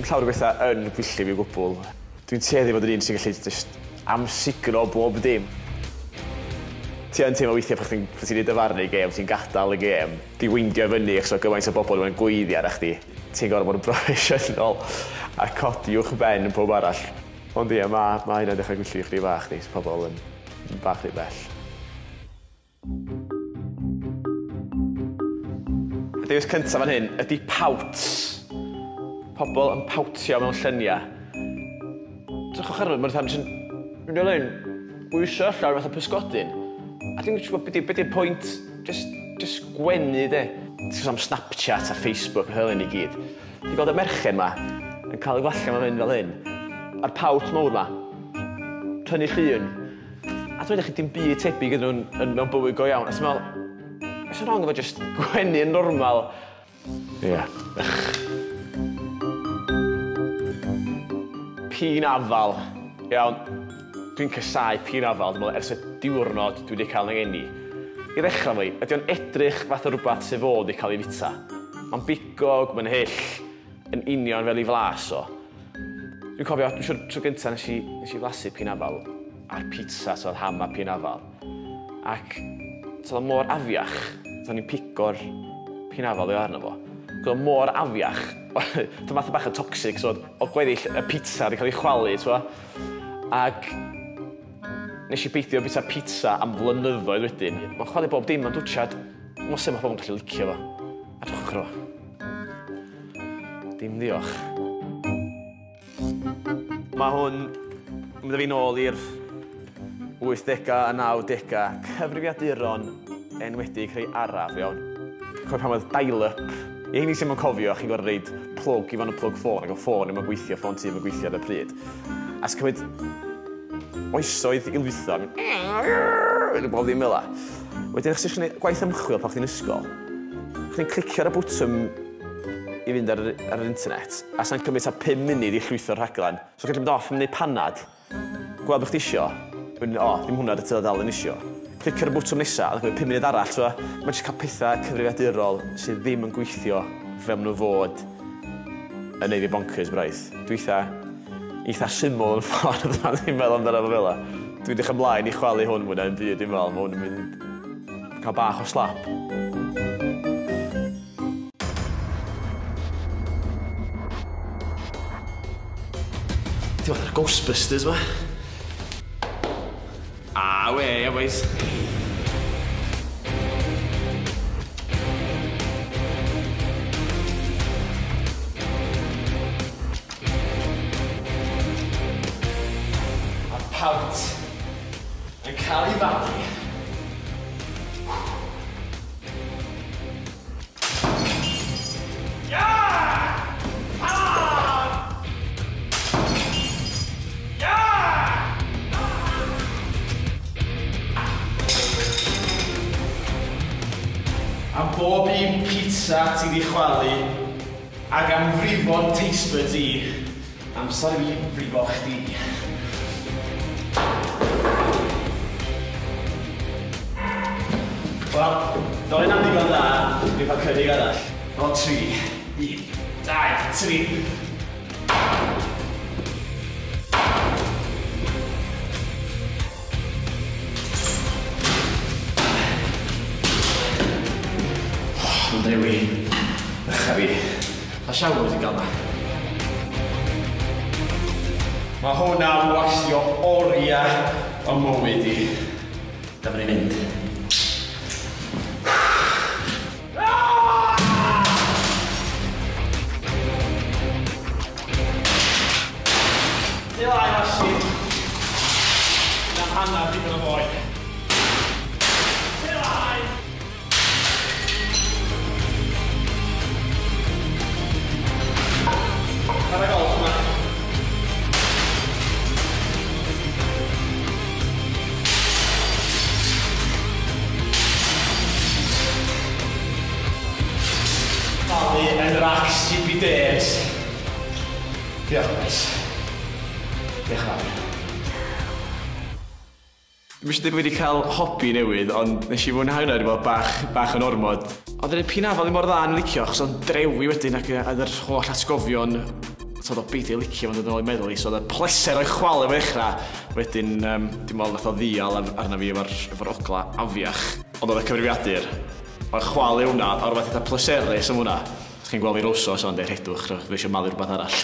llawer o bethau yn gwylltib i gwbl. Dwi'n tueddu fod yn un sy'n gallu amsugno bob dim. Ti yn teimlo weithiau pan ti'n ei dyfarnu i gêm, ti'n gadael y gêm, di weindio fyny achos o gymaint o bobl yn gweiddi ar chdi. Ti'n gorfod bod yn broffesiynol a codi uwch ben yn pob arall. Ond ie, mae hynna'n dechrau gwylltio i chdi bach ni, pobl yn bach rhy bell. Y dewis cyntaf fan hyn ydy pawts. Pobl yn pawtio mewn lluniau. Drachwch arno, mae'n rhaid yn mynd o lein, bwysio allan fath o pysgodyn. A dwi'n gwybod beth ydy'r pwynt, just gwenu de. Ti'n am Snapchat a Facebook a hynny'n i gyd. Ti'n gweld y merchen ma yn cael ei gwalla mewn fel hyn. A'r pawt mawr ma, tynnu llun. A dwi'n edrych dim byd tebyg iddyn nhw'n mewn bywyd go iawn. A ti'n meddwl, ys yn rong efo just gwenu yn normal. Ie. Pîn afal. Iawn, dwi'n casau pîn afal. Dwi'n meddwl, ers y diwrnod dwi wedi cael yng ngeni. I ddechrau fi, ydy o'n edrych fath o rhywbeth sydd fod i cael ei fita. Mae'n bigog, mae'n hyll, yn union fel ei flas o. Dwi'n cofio, dwi'n siŵr tro gyntaf nes i flasu pîn afal ar pizza, so oedd ham a pîn afal. Ac oedd o'n mor afiach, oedd ni'n pigo'r pîn afal i arno fo. Oedd o'n mor afiach, oedd math o bach yn toxic, so oedd gweddill y pizza wedi cael ei chwalu, ac nes i beidio bita pizza am flynyddoedd wedyn. Mae'n chwalu bob dim, mae'n dwtsiad, mae'n sef mae pobl yn gallu licio fo. A drwch chro. Dim diolch. Mae hwn yn mynd â fi nôl i'r 80au a 90au. Cyfrifiaduron enwedig rhai araf, iawn. Cofio pan oedd dial-up. I hynny sy'n mynd cofio, chi'n gorfod reid plwg i fan y plwg ffôn, ac o ffôn ddim yn gweithio, ffôn ti ddim yn gweithio ar y pryd. A sy'n cymryd oesoedd i lwytho, yn bob ddim fel la. Wedyn, eich sy'n gwneud gwaith ymchwil pan chdi'n ysgol. Chdi'n clicio ar y bwtwm i fynd ar yr internet, a sy'n cymryd 5 munud i llwytho'r rhaglen. So, gallu mynd off yn gwneud panad, gweld beth chdi isio, dim hwnna dy dal yn isio. Clicio ar y bwtwm nesaf, a cymryd 5 munud arall, so mae'n jyst cael pethau cyfrifiadurol sydd ddim yn gweithio fel nhw fod yn neud fi bonkers braidd. Dwi eitha syml yn ffordd yma, dwi'n meddwl amdano fo fel la. Dwi'n edrych ymlaen i chwalu hwn mwyn yn byd, dwi'n meddwl, mae hwn yn mynd cael bach o slap. Ti'n fath ar Ghostbusters ma? Yeah, boys. Mae'r pawt yn cael ei fagu. Am bob un pizza ti wedi chwalu, ac am frifo'n tastebuds i, amser i frifo chdi. Wel, doedd am ddigon da, dwi'n cael cynnig arall. O 3, 1, 2, 3. Dewi, ddechrau fi. A siawr ti'n gael ma. Mae hwnna wasio oriau o mywyd i. Dyma ni'n mynd. Di lai, Masi. Na'n hanner digon o foi. Di lai! Ar y golf yma. Falu yn racs GPDs. Diolch, guys. Diolch yn fawr. Dwi'n eisiau dweud wedi cael hobi newydd, ond nes i fwynhau hwnna wedi bod bach yn ormod. Ond yr pîn afal i mor dda yn licio, achos o'n drewi wedyn ac oedd yr holl atgofion so oedd o beidio licio fo'n dod yn ôl i meddwl i, so oedd y pleser o'i chwalu fe ddechrau. Wedyn, dim ond nath o ddial arna fi efo'r ogla afiach. Ond oedd y cyfrifiadur, o'i chwalu hwnna, a rhywbeth eitha pleserus am hwnna. Chi'n gweld fi rwsos o'n deud rhedwch, fe eisiau malu rhywbeth arall.